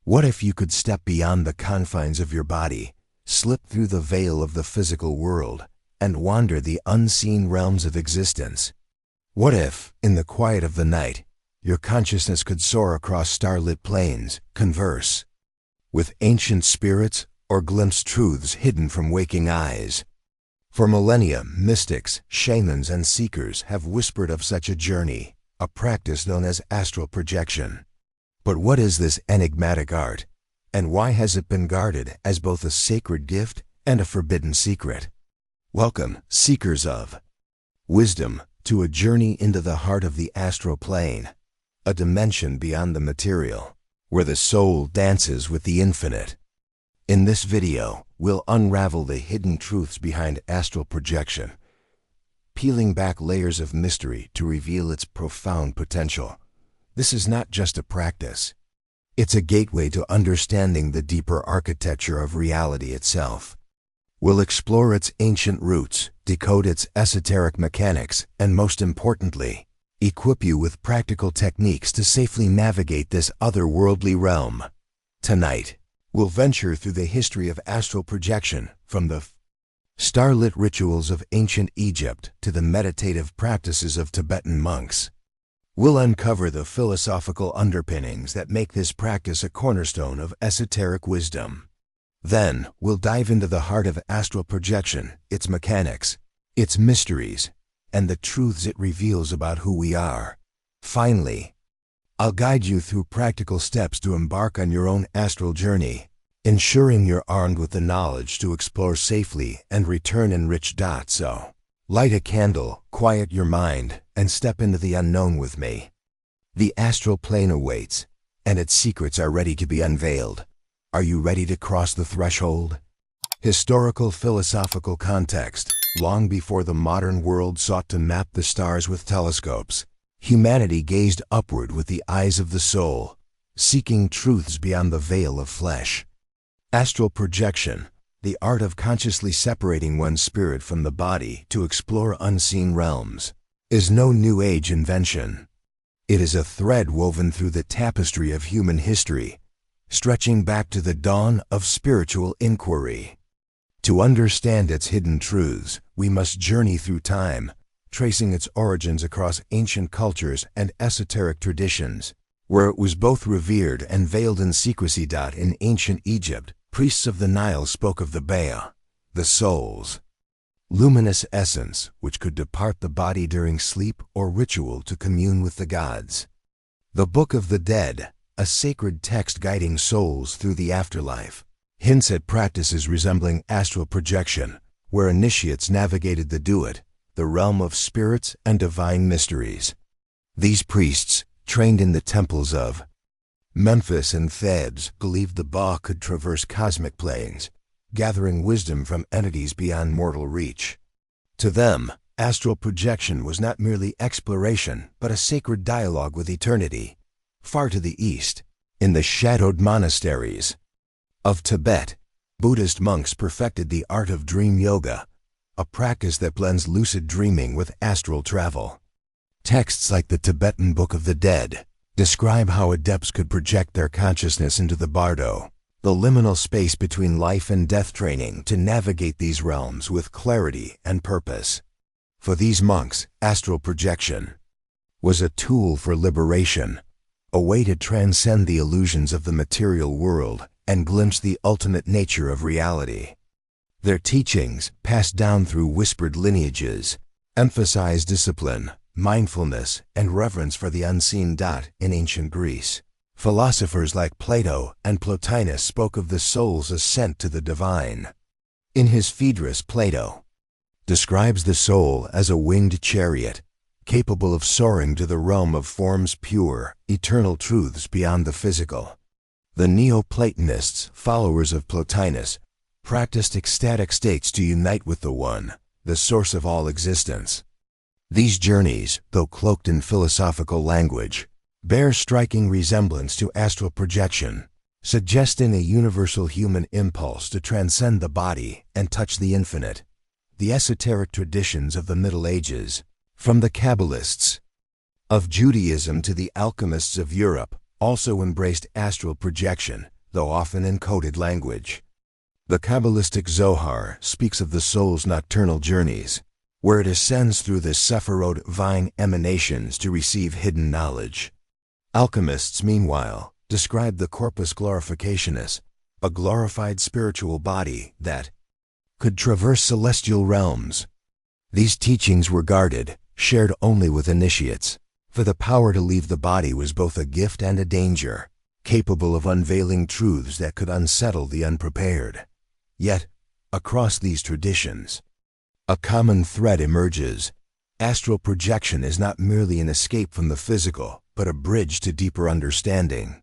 What if you could step beyond the confines of your body, slip through the veil of the physical world, and wander the unseen realms of existence? What if, in the quiet of the night, your consciousness could soar across starlit plains, converse with ancient spirits, or glimpse truths hidden from waking eyes? For millennia, mystics, shamans, and seekers have whispered of such a journey, a practice known as astral projection. But what is this enigmatic art, and why has it been guarded as both a sacred gift and a forbidden secret? Welcome, seekers of wisdom, to a journey into the heart of the astral plane, a dimension beyond the material, where the soul dances with the infinite. In this video, we'll unravel the hidden truths behind astral projection, peeling back layers of mystery to reveal its profound potential. This is not just a practice. It's a gateway to understanding the deeper architecture of reality itself. We'll explore its ancient roots, decode its esoteric mechanics, and most importantly, equip you with practical techniques to safely navigate this otherworldly realm. Tonight, we'll venture through the history of astral projection, from the starlit rituals of ancient Egypt to the meditative practices of Tibetan monks. We'll uncover the philosophical underpinnings that make this practice a cornerstone of esoteric wisdom. Then, we'll dive into the heart of astral projection, its mechanics, its mysteries, and the truths it reveals about who we are. Finally, I'll guide you through practical steps to embark on your own astral journey, ensuring you're armed with the knowledge to explore safely and return enriched. So, light a candle, quiet your mind, and step into the unknown with me. The astral plane awaits, and its secrets are ready to be unveiled. Are you ready to cross the threshold? Historical philosophical context. Long before the modern world sought to map the stars with telescopes, humanity gazed upward with the eyes of the soul, seeking truths beyond the veil of flesh. Astral projection, the art of consciously separating one's spirit from the body to explore unseen realms, is no New Age invention. It is a thread woven through the tapestry of human history, stretching back to the dawn of spiritual inquiry. To understand its hidden truths, we must journey through time, tracing its origins across ancient cultures and esoteric traditions, where it was both revered and veiled in secrecy. In ancient Egypt, priests of the Nile spoke of the Bea, the soul's luminous essence, which could depart the body during sleep or ritual to commune with the gods. The Book of the Dead, a sacred text guiding souls through the afterlife, hints at practices resembling astral projection, where initiates navigated the Duat, the realm of spirits and divine mysteries. These priests, trained in the temples of Memphis and Thebes, believed the Ba could traverse cosmic planes, gathering wisdom from entities beyond mortal reach. To them, astral projection was not merely exploration, but a sacred dialogue with eternity. Far to the east, in the shadowed monasteries of Tibet, Buddhist monks perfected the art of dream yoga, a practice that blends lucid dreaming with astral travel. Texts like the Tibetan Book of the Dead describe how adepts could project their consciousness into the bardo, the liminal space between life and death, training to navigate these realms with clarity and purpose. For these monks, astral projection was a tool for liberation, a way to transcend the illusions of the material world and glimpse the ultimate nature of reality. Their teachings, passed down through whispered lineages, emphasize discipline, mindfulness, and reverence for the unseen. In ancient Greece, philosophers like Plato and Plotinus spoke of the soul's ascent to the divine. In his Phaedrus, Plato describes the soul as a winged chariot, capable of soaring to the realm of form's pure, eternal truths beyond the physical. The Neoplatonists, followers of Plotinus, practiced ecstatic states to unite with the One, the source of all existence. These journeys, though cloaked in philosophical language, bear striking resemblance to astral projection, suggesting a universal human impulse to transcend the body and touch the infinite. The esoteric traditions of the Middle Ages, from the Kabbalists of Judaism to the alchemists of Europe, also embraced astral projection, though often in coded language. The Kabbalistic Zohar speaks of the soul's nocturnal journeys, where it ascends through the Sephirot vine emanations to receive hidden knowledge. Alchemists, meanwhile, describe the corpus glorificationis, a glorified spiritual body that could traverse celestial realms. These teachings were guarded, shared only with initiates, for the power to leave the body was both a gift and a danger, capable of unveiling truths that could unsettle the unprepared. Yet, across these traditions, a common thread emerges. Astral projection is not merely an escape from the physical, but a bridge to deeper understanding.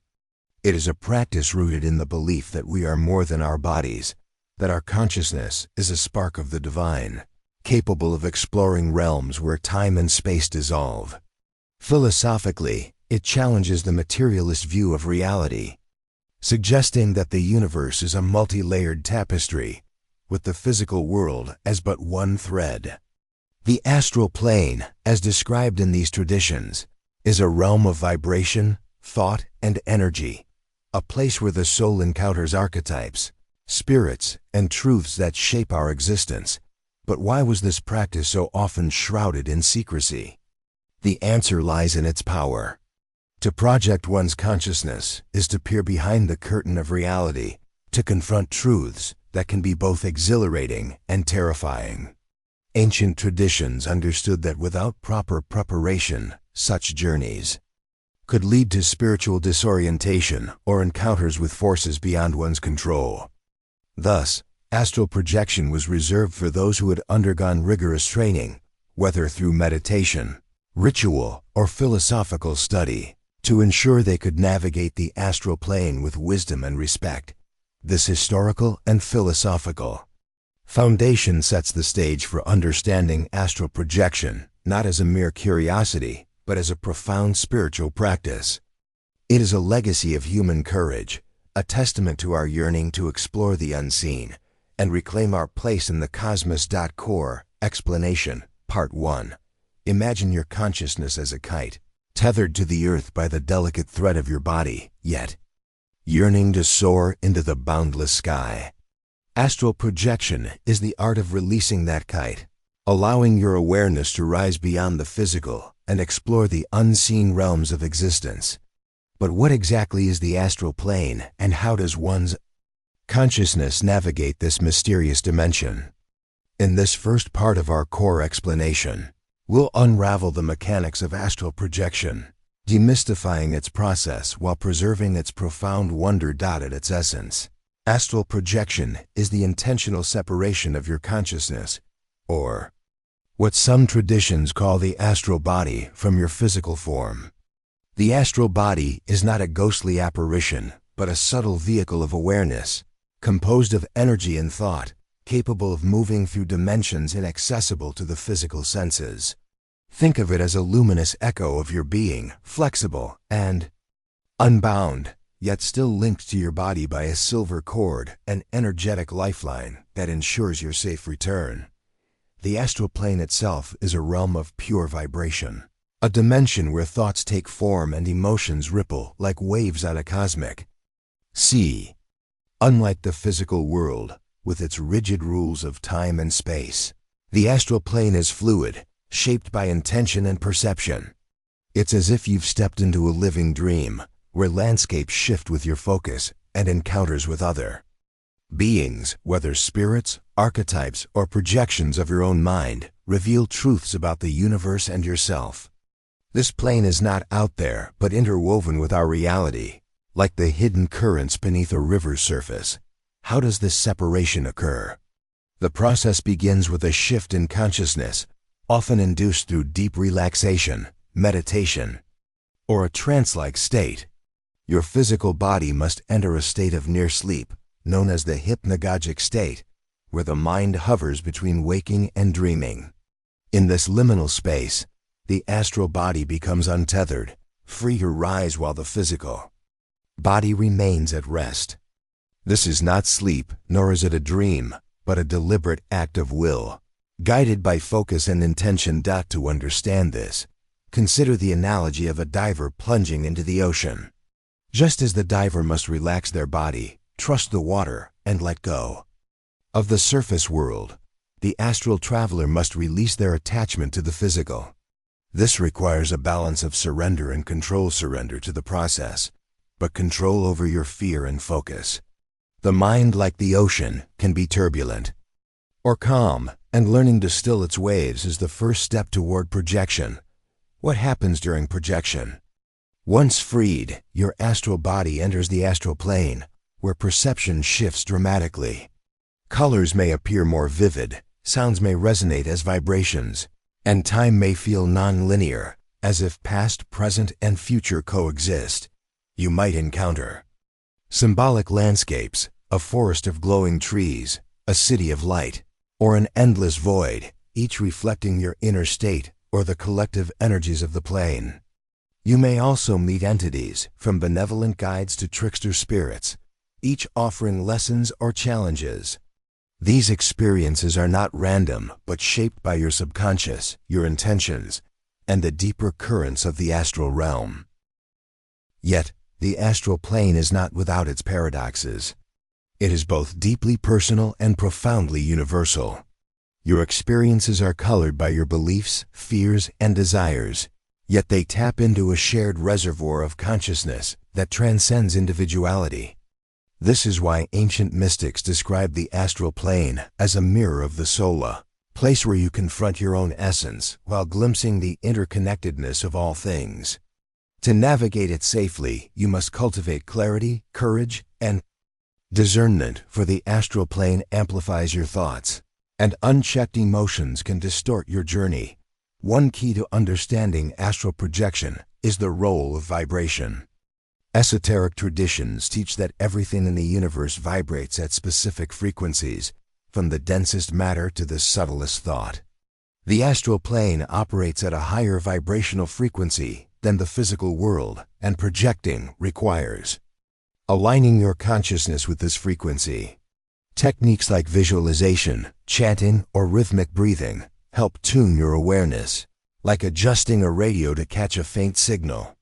It is a practice rooted in the belief that we are more than our bodies, that our consciousness is a spark of the divine, capable of exploring realms where time and space dissolve. Philosophically, it challenges the materialist view of reality, suggesting that the universe is a multi-layered tapestry, with the physical world as but one thread. The astral plane, as described in these traditions, is a realm of vibration, thought, and energy, a place where the soul encounters archetypes, spirits, and truths that shape our existence. But why was this practice so often shrouded in secrecy? The answer lies in its power. To project one's consciousness is to peer behind the curtain of reality, to confront truths that can be both exhilarating and terrifying. Ancient traditions understood that without proper preparation, such journeys could lead to spiritual disorientation or encounters with forces beyond one's control. Thus, astral projection was reserved for those who had undergone rigorous training, whether through meditation, ritual, or philosophical study, to ensure they could navigate the astral plane with wisdom and respect. This historical and philosophical foundation sets the stage for understanding astral projection, not as a mere curiosity, but as a profound spiritual practice. It is a legacy of human courage, a testament to our yearning to explore the unseen and reclaim our place in the cosmos. Core Explanation Part 1. Imagine your consciousness as a kite, tethered to the earth by the delicate thread of your body, yet yearning to soar into the boundless sky. Astral projection is the art of releasing that kite, allowing your awareness to rise beyond the physical and explore the unseen realms of existence. But what exactly is the astral plane, and how does one's consciousness navigate this mysterious dimension? In this first part of our core explanation, we'll unravel the mechanics of astral projection, demystifying its process while preserving its profound wonder. At its essence, astral projection is the intentional separation of your consciousness, or what some traditions call the astral body, from your physical form. The astral body is not a ghostly apparition, but a subtle vehicle of awareness, composed of energy and thought, capable of moving through dimensions inaccessible to the physical senses. Think of it as a luminous echo of your being, flexible and unbound, yet still linked to your body by a silver cord, an energetic lifeline that ensures your safe return. The astral plane itself is a realm of pure vibration, a dimension where thoughts take form and emotions ripple like waves on a cosmic sea. Unlike the physical world, with its rigid rules of time and space, the astral plane is fluid, shaped by intention and perception. It's as if you've stepped into a living dream, where landscapes shift with your focus and encounters with other beings, whether spirits, archetypes, or projections of your own mind, reveal truths about the universe and yourself. This plane is not out there, but interwoven with our reality, like the hidden currents beneath a river's surface. How does this separation occur? The process begins with a shift in consciousness, often induced through deep relaxation, meditation, or a trance-like state. Your physical body must enter a state of near sleep, known as the hypnagogic state, where the mind hovers between waking and dreaming. In this liminal space, the astral body becomes untethered, free to rise while the physical body remains at rest. This is not sleep, nor is it a dream, but a deliberate act of will, guided by focus and intention. To understand this, consider the analogy of a diver plunging into the ocean. Just as the diver must relax their body, trust the water, and let go of the surface world, the astral traveler must release their attachment to the physical. This requires a balance of surrender and control. Surrender to the process, but control over your fear and focus. The mind, like the ocean, can be turbulent or calm, and learning to still its waves is the first step toward projection. What happens during projection? Once freed, your astral body enters the astral plane, where perception shifts dramatically. Colors may appear more vivid, sounds may resonate as vibrations, and time may feel non-linear, as if past, present, and future coexist. You might encounter symbolic landscapes, a forest of glowing trees, a city of light, or an endless void, each reflecting your inner state or the collective energies of the plane. You may also meet entities, from benevolent guides to trickster spirits, each offering lessons or challenges. These experiences are not random, but shaped by your subconscious, your intentions, and the deeper currents of the astral realm. Yet, the astral plane is not without its paradoxes. It is both deeply personal and profoundly universal. Your experiences are colored by your beliefs, fears, and desires, yet they tap into a shared reservoir of consciousness that transcends individuality. This is why ancient mystics describe the astral plane as a mirror of the soul, a place where you confront your own essence while glimpsing the interconnectedness of all things. To navigate it safely, you must cultivate clarity, courage, and discernment, for the astral plane amplifies your thoughts, and unchecked emotions can distort your journey. One key to understanding astral projection is the role of vibration. Esoteric traditions teach that everything in the universe vibrates at specific frequencies, from the densest matter to the subtlest thought. The astral plane operates at a higher vibrational frequency than the physical world, and projecting requires aligning your consciousness with this frequency. Techniques like visualization, chanting, or rhythmic breathing help tune your awareness, like adjusting a radio to catch a faint signal.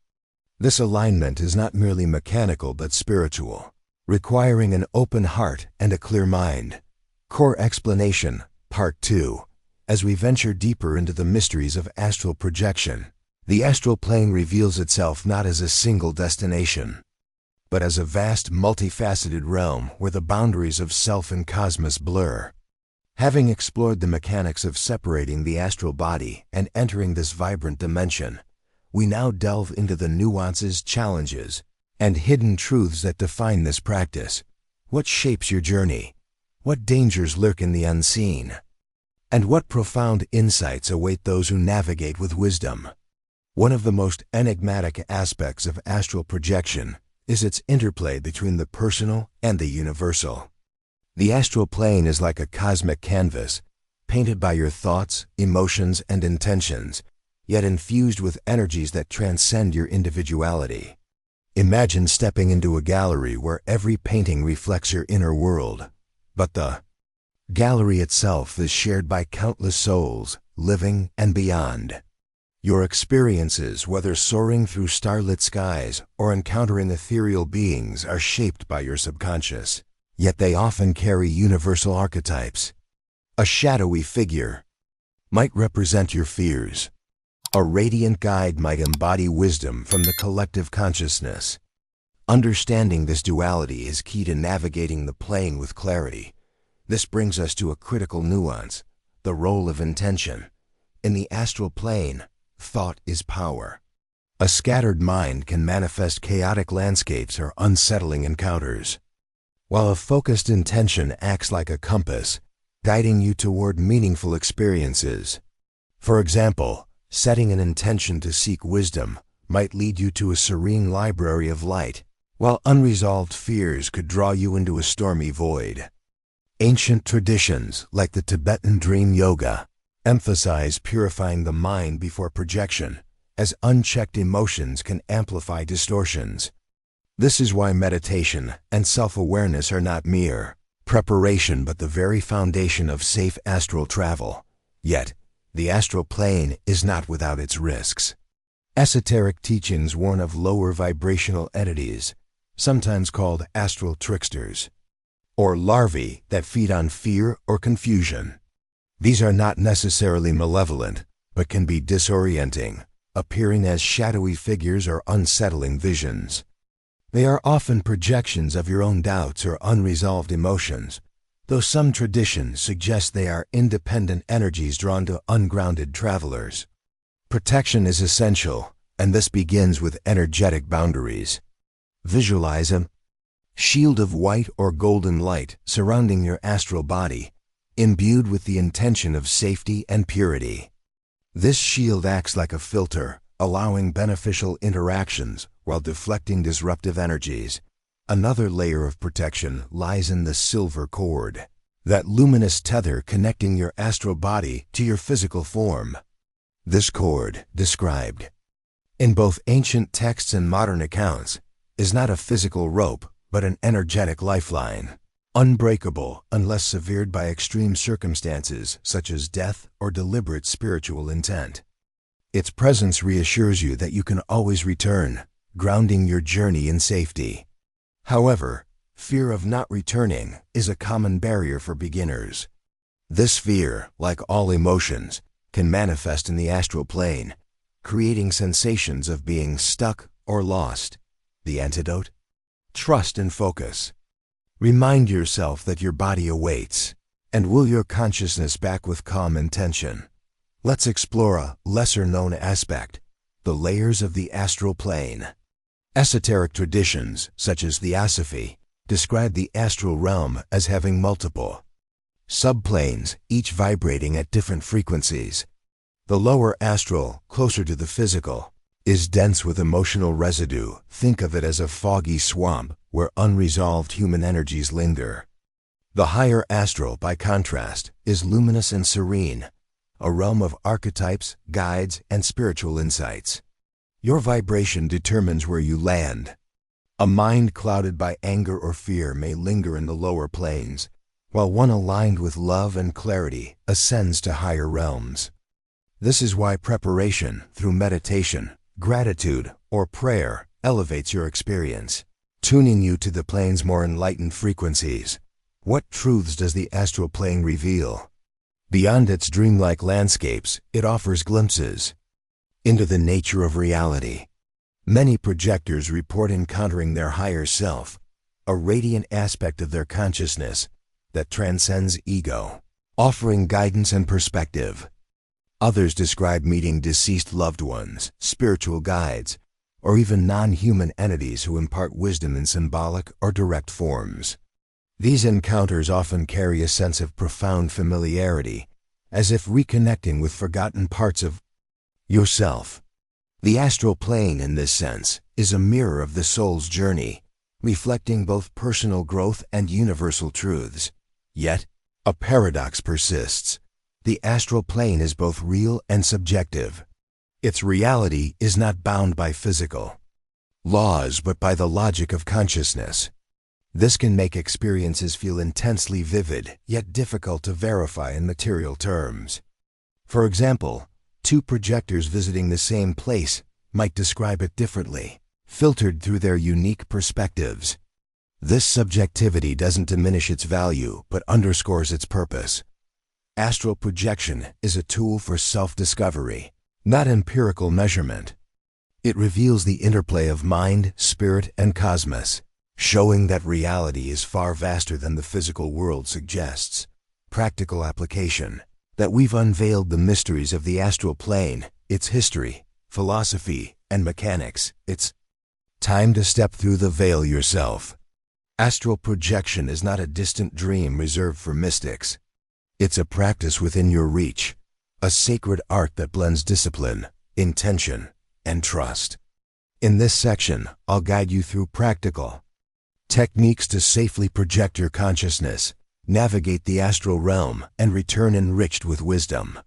This alignment is not merely mechanical but spiritual, requiring an open heart and a clear mind. Core Explanation, Part 2. As we venture deeper into the mysteries of astral projection, the astral plane reveals itself not as a single destination, but as a vast, multifaceted realm where the boundaries of self and cosmos blur. Having explored the mechanics of separating the astral body and entering this vibrant dimension, we now delve into the nuances, challenges, and hidden truths that define this practice. What shapes your journey? What dangers lurk in the unseen? And what profound insights await those who navigate with wisdom? One of the most enigmatic aspects of astral projection is its interplay between the personal and the universal. The astral plane is like a cosmic canvas, painted by your thoughts, emotions, and intentions, yet infused with energies that transcend your individuality. Imagine stepping into a gallery where every painting reflects your inner world, but the gallery itself is shared by countless souls, living and beyond. Your experiences, whether soaring through starlit skies or encountering ethereal beings, are shaped by your subconscious, yet they often carry universal archetypes. A shadowy figure might represent your fears. A radiant guide might embody wisdom from the collective consciousness. Understanding this duality is key to navigating the plane with clarity. This brings us to a critical nuance, the role of intention. In the astral plane, thought is power. A scattered mind can manifest chaotic landscapes or unsettling encounters, while a focused intention acts like a compass, guiding you toward meaningful experiences. For example, setting an intention to seek wisdom might lead you to a serene library of light, while unresolved fears could draw you into a stormy void. Ancient traditions, like the Tibetan dream yoga, emphasize purifying the mind before projection, as unchecked emotions can amplify distortions. This is why meditation and self-awareness are not mere preparation but the very foundation of safe astral travel. Yet, the astral plane is not without its risks. Esoteric teachings warn of lower vibrational entities, sometimes called astral tricksters, or larvae that feed on fear or confusion. These are not necessarily malevolent, but can be disorienting, appearing as shadowy figures or unsettling visions. They are often projections of your own doubts or unresolved emotions, though some traditions suggest they are independent energies drawn to ungrounded travelers. Protection is essential, and this begins with energetic boundaries. Visualize a shield of white or golden light surrounding your astral body, imbued with the intention of safety and purity. This shield acts like a filter, allowing beneficial interactions while deflecting disruptive energies. Another layer of protection lies in the silver cord, that luminous tether connecting your astral body to your physical form. This cord, described in both ancient texts and modern accounts, is not a physical rope, but an energetic lifeline, unbreakable unless severed by extreme circumstances such as death or deliberate spiritual intent. Its presence reassures you that you can always return, grounding your journey in safety. However, fear of not returning is a common barrier for beginners. This fear, like all emotions, can manifest in the astral plane, creating sensations of being stuck or lost. The antidote? Trust and focus. Remind yourself that your body awaits, and will your consciousness back with calm intention. Let's explore a lesser-known aspect, the layers of the astral plane. Esoteric traditions, such as Theosophy, describe the astral realm as having multiple subplanes, each vibrating at different frequencies. The lower astral, closer to the physical, is dense with emotional residue. Think of it as a foggy swamp where unresolved human energies linger. The higher astral, by contrast, is luminous and serene, a realm of archetypes, guides, and spiritual insights. Your vibration determines where you land. A mind clouded by anger or fear may linger in the lower planes, while one aligned with love and clarity ascends to higher realms. This is why preparation through meditation, gratitude, or prayer elevates your experience, tuning you to the plane's more enlightened frequencies. What truths does the astral plane reveal? Beyond its dreamlike landscapes, it offers glimpses into the nature of reality. Many projectors report encountering their higher self, a radiant aspect of their consciousness that transcends ego, offering guidance and perspective. Others describe meeting deceased loved ones, spiritual guides, or even non-human entities who impart wisdom in symbolic or direct forms. These encounters often carry a sense of profound familiarity, as if reconnecting with forgotten parts of yourself. The astral plane, in this sense, is a mirror of the soul's journey, reflecting both personal growth and universal truths. Yet, a paradox persists. The astral plane is both real and subjective. Its reality is not bound by physical laws but by the logic of consciousness. This can make experiences feel intensely vivid, yet difficult to verify in material terms. For example, two projectors visiting the same place might describe it differently, filtered through their unique perspectives. This subjectivity doesn't diminish its value, but underscores its purpose. Astral projection is a tool for self-discovery, not empirical measurement. It reveals the interplay of mind, spirit, and cosmos, showing that reality is far vaster than the physical world suggests. Practical application: that we've unveiled the mysteries of the astral plane, its history, philosophy, and mechanics. It's time to step through the veil yourself. Astral projection is not a distant dream reserved for mystics. It's a practice within your reach, a sacred art that blends discipline, intention, and trust. In this section, I'll guide you through practical techniques to safely project your consciousness, navigate the astral realm, and return enriched with wisdom.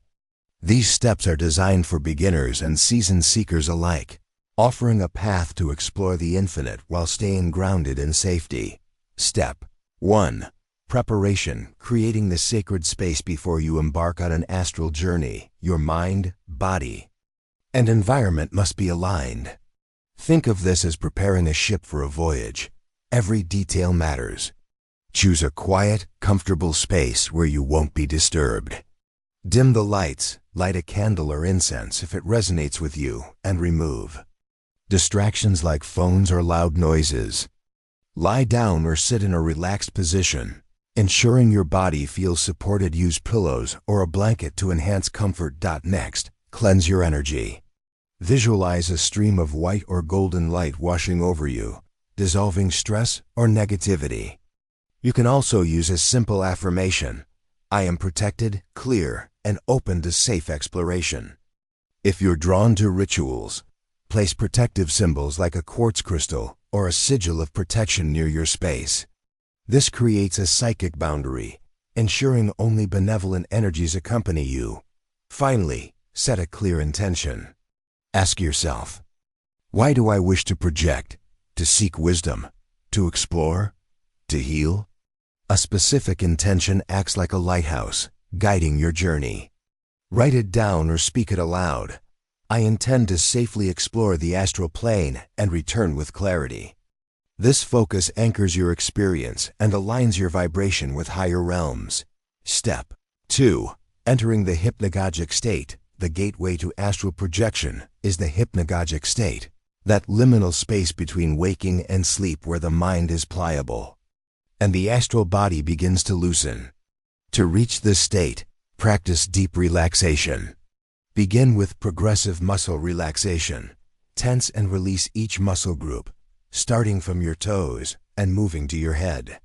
These steps are designed for beginners and seasoned seekers alike, offering a path to explore the infinite while staying grounded in safety. Step 1. Preparation: creating the sacred space before you embark on an astral journey, your mind, body, and environment must be aligned. Think of this as preparing a ship for a voyage. Every detail matters. Choose a quiet, comfortable space where you won't be disturbed. Dim the lights, light a candle or incense if it resonates with you, and remove distractions like phones or loud noises. Lie down or sit in a relaxed position, ensuring your body feels supported. Use pillows or a blanket to enhance comfort. Next, cleanse your energy. Visualize a stream of white or golden light washing over you, dissolving stress or negativity. You can also use a simple affirmation: I am protected, clear, and open to safe exploration. If you're drawn to rituals, place protective symbols like a quartz crystal or a sigil of protection near your space. This creates a psychic boundary, ensuring only benevolent energies accompany you. Finally, set a clear intention. Ask yourself, why do I wish to project? To seek wisdom? To explore? To heal? A specific intention acts like a lighthouse, guiding your journey. Write it down or speak it aloud. I intend to safely explore the astral plane and return with clarity. This focus anchors your experience and aligns your vibration with higher realms. Step 2. Entering the hypnagogic state. The gateway to astral projection is the hypnagogic state, that liminal space between waking and sleep where the mind is pliable and the astral body begins to loosen. To reach this state, practice deep relaxation. Begin with progressive muscle relaxation. Tense and release each muscle group, starting from your toes and moving to your head.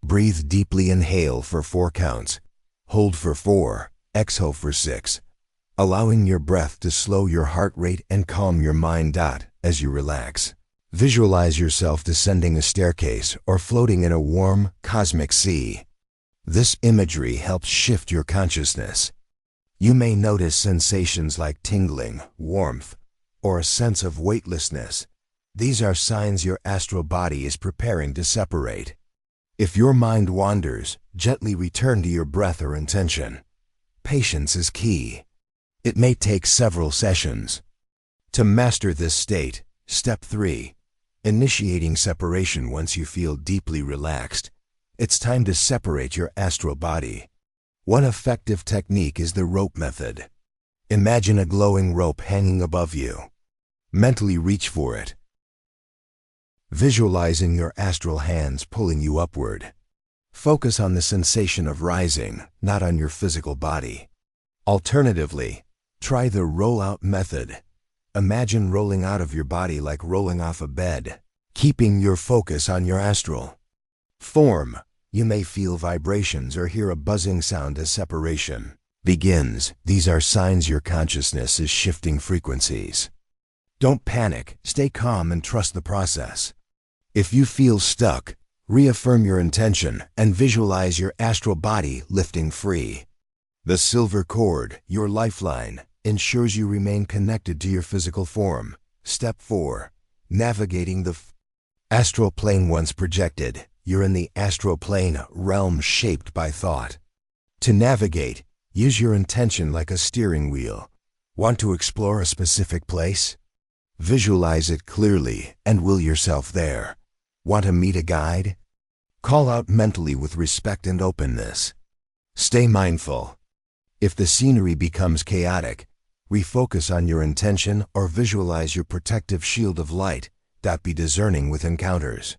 Breathe deeply. Inhale for 4 counts. Hold for 4. Exhale for 6. Allowing your breath to slow your heart rate and calm your mind. As you relax, visualize yourself descending a staircase or floating in a warm, cosmic sea. This imagery helps shift your consciousness. You may notice sensations like tingling, warmth, or a sense of weightlessness. These are signs your astral body is preparing to separate. If your mind wanders, gently return to your breath or intention. Patience is key. It may take several sessions. To master this state, Step 3. Initiating separation. Once you feel deeply relaxed, it's time to separate your astral body. One effective technique is the rope method. Imagine a glowing rope hanging above you. Mentally reach for it, visualizing your astral hands pulling you upward. Focus on the sensation of rising, not on your physical body. Alternatively, try the roll-out method. Imagine rolling out of your body like rolling off a bed, keeping your focus on your astral form. You may feel vibrations or hear a buzzing sound as separation begins. These are signs your consciousness is shifting frequencies. Don't panic, stay calm and trust the process. If you feel stuck, reaffirm your intention and visualize your astral body lifting free. The silver cord, your lifeline, ensures you remain connected to your physical form. Step 4. Navigating the astral plane. Once projected, you're in the astral plane realm shaped by thought. To navigate, use your intention like a steering wheel. Want to explore a specific place? Visualize it clearly and will yourself there. Want to meet a guide? Call out mentally with respect and openness. Stay mindful. If the scenery becomes chaotic, refocus on your intention or visualize your protective shield of light. Be discerning with encounters.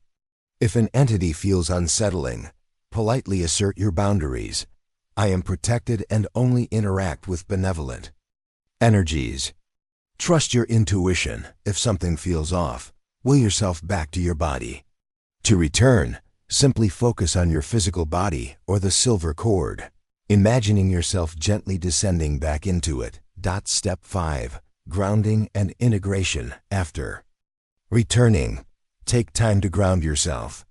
If an entity feels unsettling, politely assert your boundaries. I am protected and only interact with benevolent energies. Trust your intuition. If something feels off, will yourself back to your body. To return, simply focus on your physical body or the silver cord, imagining yourself gently descending back into it. Step 5. Grounding and integration. After returning, take time to ground yourself.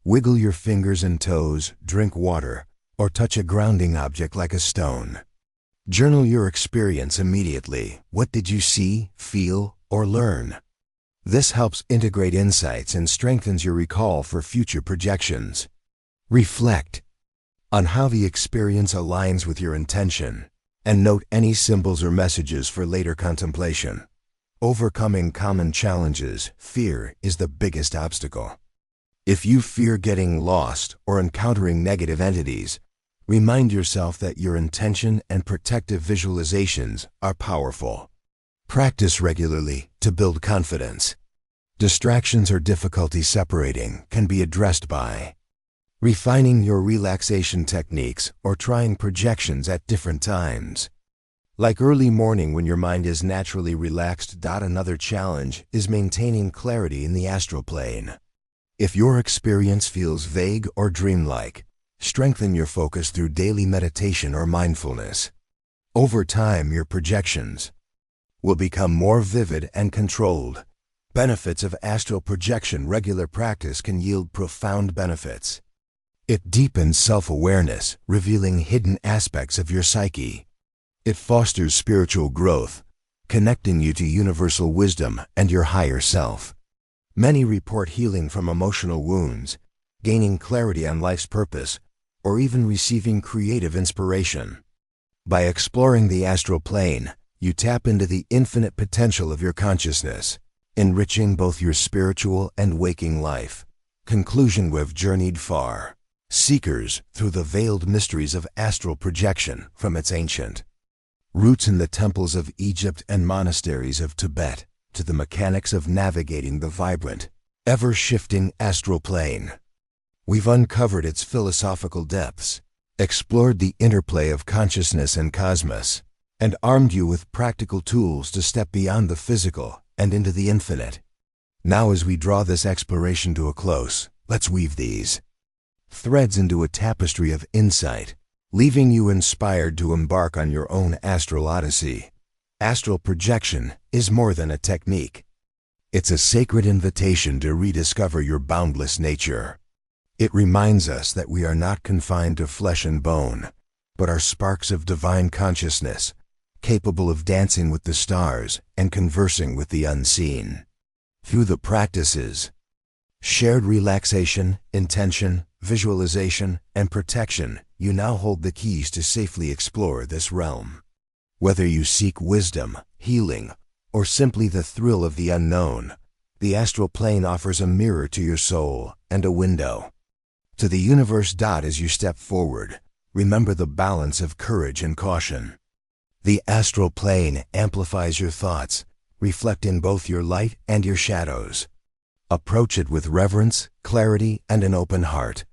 Wiggle your fingers and toes, drink water, or touch a grounding object like a stone. Journal your experience immediately. What did you see, feel, or learn? This helps integrate insights and strengthens your recall for future projections. Reflect on how the experience aligns with your intention and note any symbols or messages for later contemplation. Overcoming common challenges, fear is the biggest obstacle. If you fear getting lost or encountering negative entities, remind yourself that your intention and protective visualizations are powerful. Practice regularly to build confidence. Distractions or difficulty separating can be addressed by refining your relaxation techniques or trying projections at different times. Like early morning when your mind is naturally relaxed. Another challenge is maintaining clarity in the astral plane. If your experience feels vague or dreamlike, strengthen your focus through daily meditation or mindfulness. Over time, your projections will become more vivid and controlled. Benefits of astral projection. Regular practice can yield profound benefits. It deepens self-awareness, revealing hidden aspects of your psyche. It fosters spiritual growth, connecting you to universal wisdom and your higher self. Many report healing from emotional wounds, gaining clarity on life's purpose, or even receiving creative inspiration. By exploring the astral plane, you tap into the infinite potential of your consciousness, enriching both your spiritual and waking life. Conclusion: we've journeyed far, seekers through the veiled mysteries of astral projection, from its ancient roots in the temples of Egypt and monasteries of Tibet to the mechanics of navigating the vibrant, ever-shifting astral plane. We've uncovered its philosophical depths, explored the interplay of consciousness and cosmos, and armed you with practical tools to step beyond the physical and into the infinite. Now, as we draw this exploration to a close, let's weave these threads into a tapestry of insight, leaving you inspired to embark on your own astral odyssey. Astral projection is more than a technique. It's a sacred invitation to rediscover your boundless nature. It reminds us that we are not confined to flesh and bone, but are sparks of divine consciousness, capable of dancing with the stars and conversing with the unseen. Through the practices, shared relaxation, intention, visualization, and protection, you now hold the keys to safely explore this realm. Whether you seek wisdom, healing, or simply the thrill of the unknown, the astral plane offers a mirror to your soul and a window to the universe. As you step forward, remember the balance of courage and caution. The astral plane amplifies your thoughts, reflecting both your light and your shadows. Approach it with reverence, clarity, and an open heart.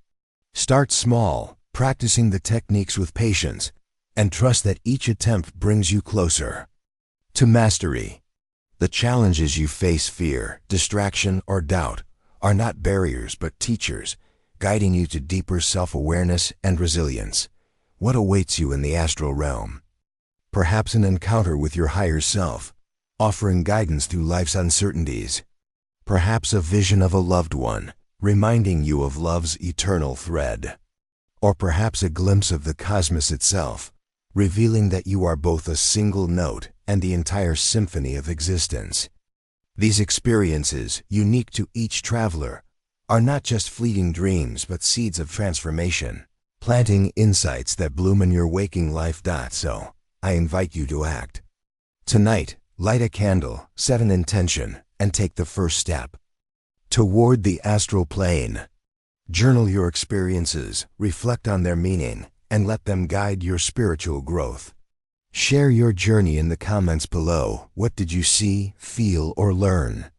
Start small, practicing the techniques with patience, and trust that each attempt brings you closer to mastery. The challenges you face, fear, distraction, or doubt, are not barriers but teachers, guiding you to deeper self-awareness and resilience. What awaits you in the astral realm? Perhaps an encounter with your higher self, offering guidance through life's uncertainties. Perhaps a vision of a loved one, reminding you of love's eternal thread. Or perhaps a glimpse of the cosmos itself, revealing that you are both a single note and the entire symphony of existence. These experiences, unique to each traveler, are not just fleeting dreams but seeds of transformation, planting insights that bloom in your waking life. So, I invite you to act. Tonight, light a candle, set an intention, and take the first step toward the astral plane. Journal your experiences, reflect on their meaning, and let them guide your spiritual growth. Share your journey in the comments below. What did you see, feel, or learn?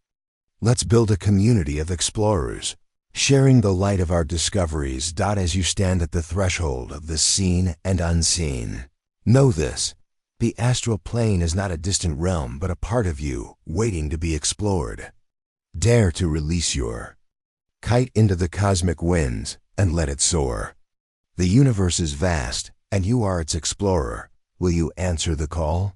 Let's build a community of explorers, sharing the light of our discoveries. As you stand at the threshold of the seen and unseen, know this: the astral plane is not a distant realm but a part of you, waiting to be explored. Dare to release your kite into the cosmic winds and let it soar. The universe is vast, and you are its explorer. Will you answer the call?